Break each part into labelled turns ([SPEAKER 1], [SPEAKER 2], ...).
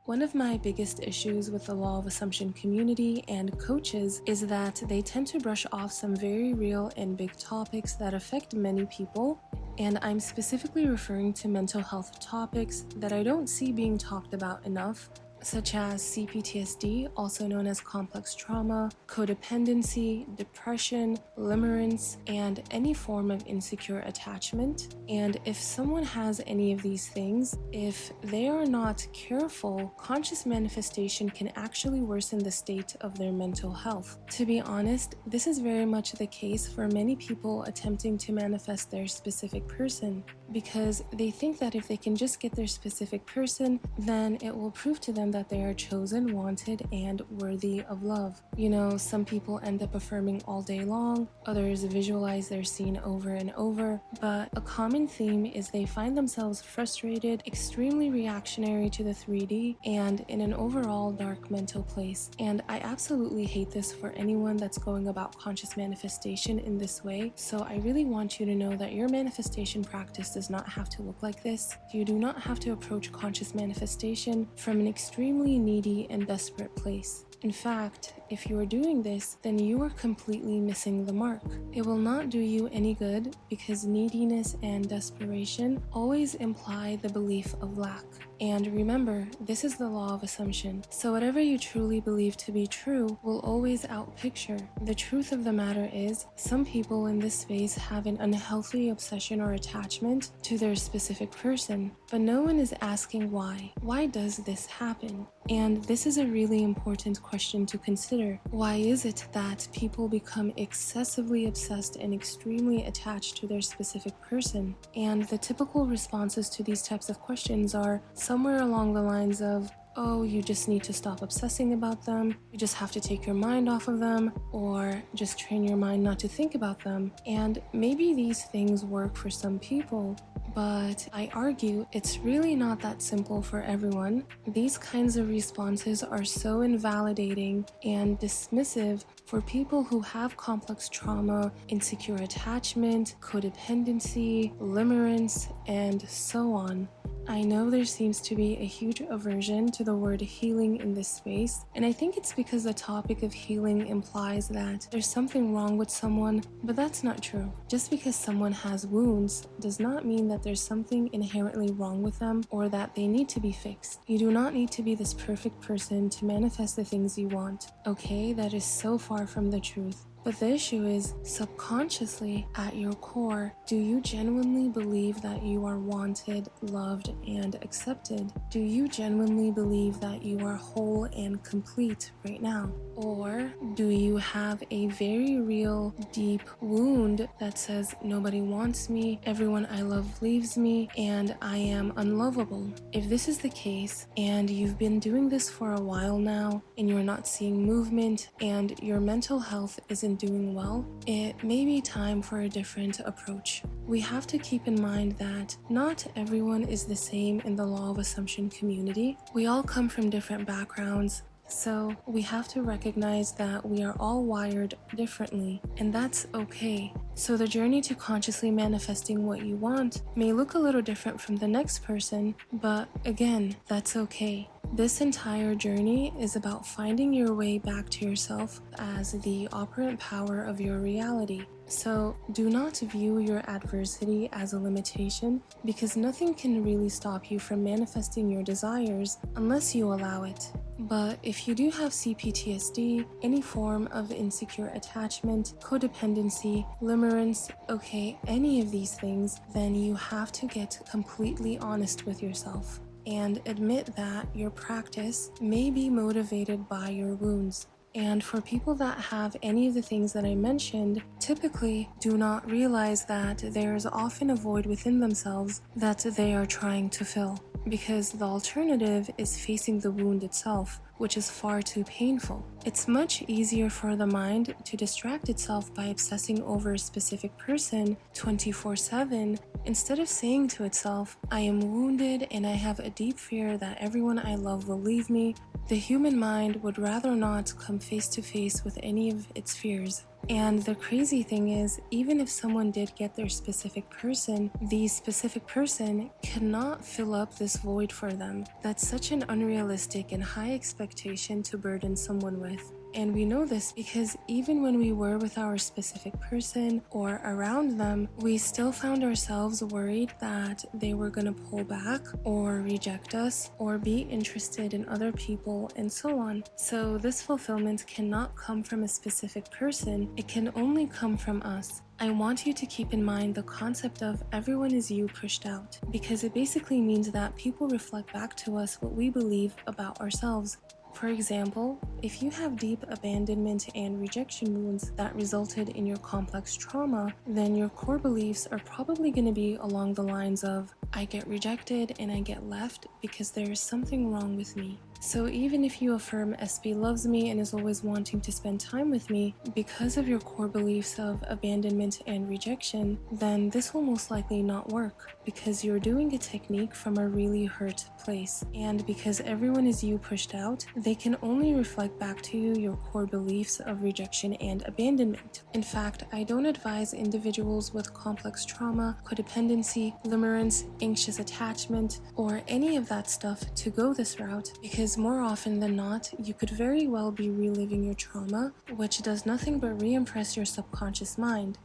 [SPEAKER 1] One of my biggest issues with the law of assumption community and coaches is that they tend to brush off some very real and big topics that affect many people, and I'm specifically referring to mental health topics that I don't see being talked about enough, such as CPTSD, also known as complex trauma, codependency, depression, limerence, and any form of insecure attachment. And if someone has any of these things, if they are not careful, conscious manifestation can actually worsen the state of their mental health. To be honest, this is very much the case for many people attempting to manifest their specific person, because they think that if they can just get their specific person, then it will prove to them that they are chosen, wanted, and worthy of love. You know, some people end up affirming all day long, others visualize their scene over and over, but a common theme is they find themselves frustrated, extremely reactionary to the 3D, and in an overall dark mental place. And I absolutely hate this for anyone that's going about conscious manifestation in this way, so I really want you to know that your manifestation practice does not have to look like this. You do not have to approach conscious manifestation from an extremely needy and desperate place. In fact, if you are doing this, then you are completely missing the mark. It will not do you any good because neediness and desperation always imply the belief of lack. And remember, this is the law of assumption. So whatever you truly believe to be true will always outpicture. The truth of the matter is, some people in this space have an unhealthy obsession or attachment to their specific person, but no one is asking why. Why does this happen? And this is a really important question to consider. Why is it that people become excessively obsessed and extremely attached to their specific person? And the typical responses to these types of questions are somewhere along the lines of, oh, you just need to stop obsessing about them, you just have to take your mind off of them, or just train your mind not to think about them. And maybe these things work for some people, but I argue it's really not that simple for everyone. These kinds of responses are so invalidating and dismissive for people who have complex trauma, insecure attachment, codependency, limerence, and so on. I know there seems to be a huge aversion to the word healing in this space, and I think it's because the topic of healing implies that there's something wrong with someone, but that's not true. Just because someone has wounds does not mean that there's something inherently wrong with them or that they need to be fixed. You do not need to be this perfect person to manifest the things you want, okay? That is so far from the truth. But the issue is, subconsciously, at your core, do you genuinely believe that you are wanted, loved, and accepted? Do you genuinely believe that you are whole and complete right now? Or do you have a very real, deep wound that says, nobody wants me, everyone I love leaves me, and I am unlovable? If this is the case, and you've been doing this for a while now, and you're not seeing movement, and your mental health isn't doing well, it may be time for a different approach. We have to keep in mind that not everyone is the same in the law of assumption community. We all come from different backgrounds, so we have to recognize that we are all wired differently, and that's okay. So the journey to consciously manifesting what you want may look a little different from the next person, but again, that's okay. This entire journey is about finding your way back to yourself as the operant power of your reality. So do not view your adversity as a limitation, because nothing can really stop you from manifesting your desires unless you allow it. But if you do have CPTSD, any form of insecure attachment, codependency, limerence, okay, any of these things, then you have to get completely honest with yourself and admit that your practice may be motivated by your wounds. And for people that have any of the things that I mentioned, typically do not realize that there is often a void within themselves that they are trying to fill, because the alternative is facing the wound itself, which is far too painful. It's much easier for the mind to distract itself by obsessing over a specific person 24/7 instead of saying to itself, I am wounded and I have a deep fear that everyone I love will leave me, The human mind would rather not come face to face with any of its fears. And the crazy thing is, even if someone did get their specific person, the specific person cannot fill up this void for them. That's such an unrealistic and high expectation to burden someone with. And we know this because even when we were with our specific person or around them, we still found ourselves worried that they were going to pull back or reject us or be interested in other people and so on. So this fulfillment cannot come from a specific person, it can only come from us. I want you to keep in mind the concept of everyone is you pushed out, because it basically means that people reflect back to us what we believe about ourselves. For example, if you have deep abandonment and rejection wounds that resulted in your complex trauma, then your core beliefs are probably going to be along the lines of, I get rejected and I get left because there is something wrong with me. So even if you affirm SP loves me and is always wanting to spend time with me, because of your core beliefs of abandonment and rejection, then this will most likely not work, because you're doing a technique from a really hurt place. And because everyone is you pushed out, they can only reflect back to you your core beliefs of rejection and abandonment. In fact, I don't advise individuals with complex trauma, codependency, limerence, anxious attachment, or any of that stuff to go this route, because more often than not, you could very well be reliving your trauma, which does nothing but re-impress your subconscious mind.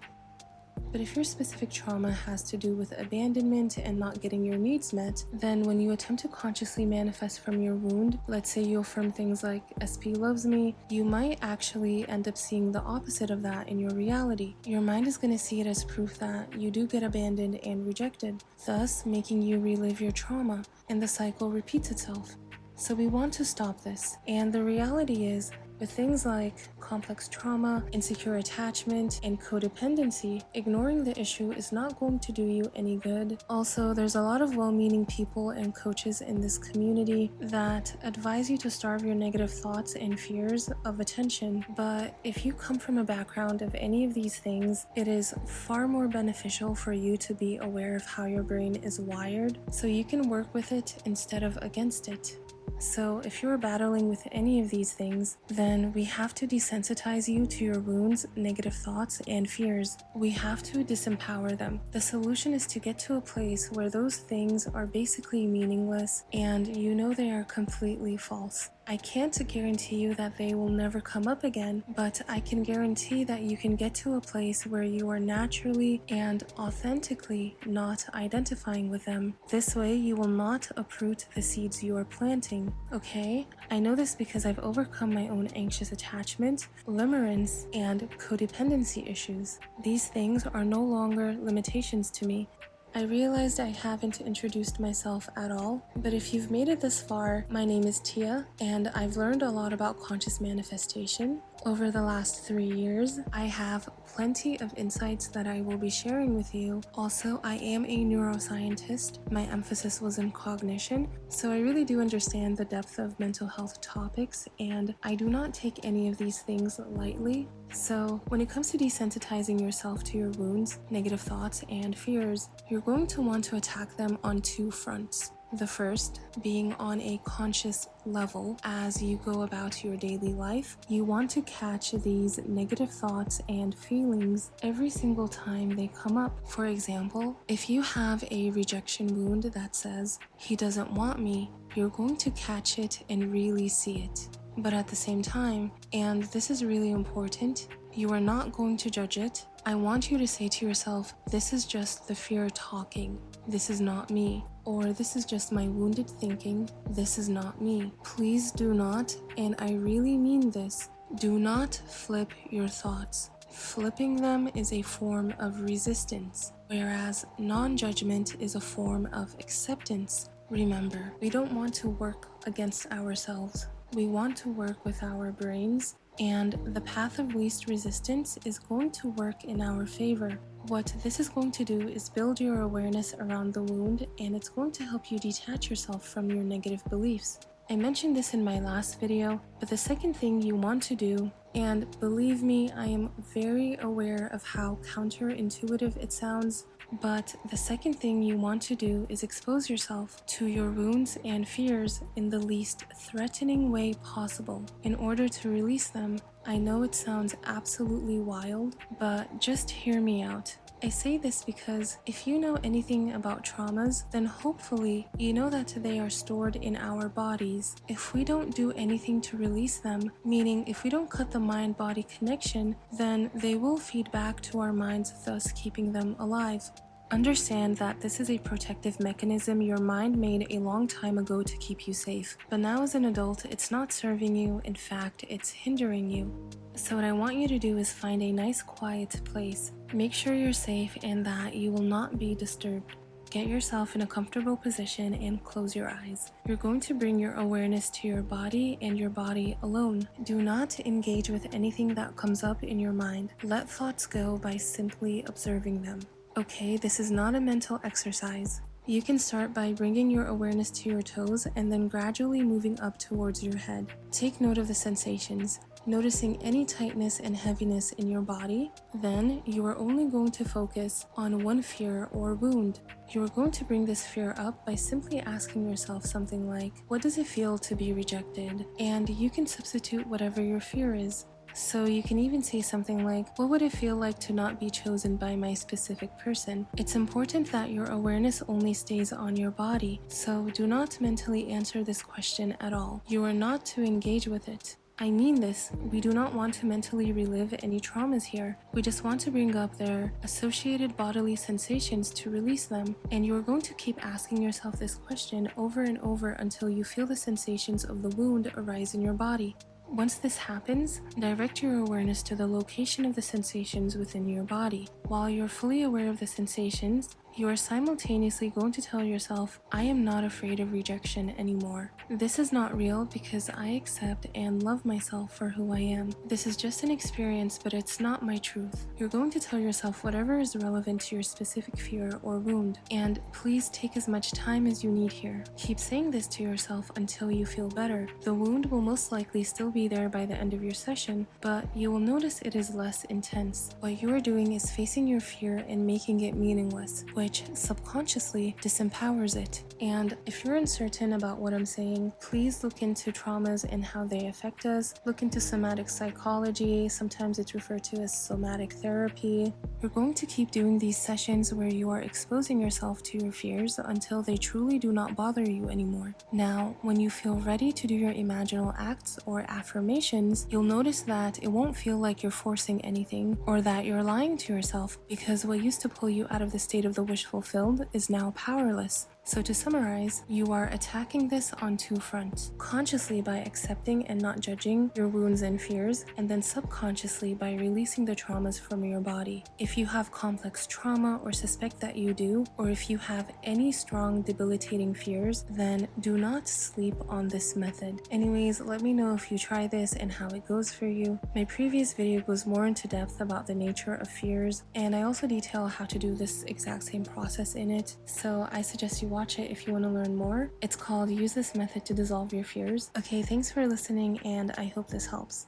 [SPEAKER 1] But if your specific trauma has to do with abandonment and not getting your needs met, then when you attempt to consciously manifest from your wound, let's say you affirm things like SP loves me, you might actually end up seeing the opposite of that in your reality. Your mind is going to see it as proof that you do get abandoned and rejected, thus making you relive your trauma, and the cycle repeats itself. So we want to stop this, and the reality is, with things like complex trauma, insecure attachment, and codependency, ignoring the issue is not going to do you any good. Also, there's a lot of well-meaning people and coaches in this community that advise you to starve your negative thoughts and fears of attention. But if you come from a background of any of these things, it is far more beneficial for you to be aware of how your brain is wired, so you can work with it instead of against it. So if you're battling with any of these things, then we have to desensitize you to your wounds, negative thoughts, and fears. We have to disempower them. The solution is to get to a place where those things are basically meaningless and you know they are completely false. I can't guarantee you that they will never come up again, but I can guarantee that you can get to a place where you are naturally and authentically not identifying with them. This way, you will not uproot the seeds you are planting, okay? I know this because I've overcome my own anxious attachment, limerence, and codependency issues. These things are no longer limitations to me. I realized I haven't introduced myself at all, but if you've made it this far, my name is Tia, and I've learned a lot about conscious manifestation. Over the last 3 years, I have plenty of insights that I will be sharing with you. Also, I am a neuroscientist. My emphasis was in cognition, so I really do understand the depth of mental health topics, and I do not take any of these things lightly. So, when it comes to desensitizing yourself to your wounds, negative thoughts, and fears, you're going to want to attack them on 2 fronts. The first being on a conscious level. As you go about your daily life, you want to catch these negative thoughts and feelings every single time they come up. For example, if you have a rejection wound that says, he doesn't want me, you're going to catch it and really see it. But at the same time, and this is really important, you are not going to judge it. I want you to say to yourself, this is just the fear talking. This is not me. Or this is just my wounded thinking. This is not me. Please do not, and I really mean this, do not flip your thoughts. Flipping them is a form of resistance, whereas non-judgment is a form of acceptance. Remember, we don't want to work against ourselves. We want to work with our brains, and the path of least resistance is going to work in our favor. What this is going to do is build your awareness around the wound, and it's going to help you detach yourself from your negative beliefs. I mentioned this in my last video, but the second thing you want to do, and believe me, I am very aware of how counterintuitive it sounds, But the second thing you want to do is expose yourself to your wounds and fears in the least threatening way possible in order to release them. I know it sounds absolutely wild, but just hear me out. I say this because if you know anything about traumas, then hopefully you know that they are stored in our bodies. If we don't do anything to release them, meaning if we don't cut the mind-body connection, then they will feed back to our minds, thus keeping them alive. Understand that this is a protective mechanism your mind made a long time ago to keep you safe. But now as an adult, it's not serving you, in fact, it's hindering you. So what I want you to do is find a nice quiet place. Make sure you're safe and that you will not be disturbed. Get yourself in a comfortable position and close your eyes. You're going to bring your awareness to your body and your body alone. Do not engage with anything that comes up in your mind. Let thoughts go by simply observing them. Okay, this is not a mental exercise. You can start by bringing your awareness to your toes and then gradually moving up towards your head. Take note of the sensations, noticing any tightness and heaviness in your body. Then you are only going to focus on one fear or wound. You are going to bring this fear up by simply asking yourself something like, what does it feel to be rejected? And you can substitute whatever your fear is. So you can even say something like, what would it feel like to not be chosen by my specific person? It's important that your awareness only stays on your body, so do not mentally answer this question at all. You are not to engage with it. I mean this, we do not want to mentally relive any traumas here. We just want to bring up their associated bodily sensations to release them. And you are going to keep asking yourself this question over and over until you feel the sensations of the wound arise in your body. Once this happens, direct your awareness to the location of the sensations within your body. While you're fully aware of the sensations, you are simultaneously going to tell yourself, I am not afraid of rejection anymore. This is not real because I accept and love myself for who I am. This is just an experience, but it's not my truth. You're going to tell yourself whatever is relevant to your specific fear or wound. And please take as much time as you need here. Keep saying this to yourself until you feel better. The wound will most likely still be there by the end of your session, but you will notice it is less intense. What you are doing is facing your fear and making it meaningless, which subconsciously disempowers it. And if you're uncertain about what I'm saying, please look into traumas and how they affect us. Look into somatic psychology. Sometimes it's referred to as somatic therapy. You're going to keep doing these sessions where you are exposing yourself to your fears until they truly do not bother you anymore. Now, when you feel ready to do your imaginal acts or affirmations, you'll notice that it won't feel like you're forcing anything or that you're lying to yourself, because what used to pull you out of the state of the wish fulfilled is now powerless. So to summarize, you are attacking this on two fronts. Consciously by accepting and not judging your wounds and fears, and then subconsciously by releasing the traumas from your body. If you have complex trauma or suspect that you do, or if you have any strong debilitating fears, then do not sleep on this method. Anyways, let me know if you try this and how it goes for you. My previous video goes more into depth about the nature of fears, and I also detail how to do this exact same process in it. So I suggest you watch it if you want to learn more. It's called Use This Method to Dissolve Your Fears. Okay, thanks for listening, and I hope this helps.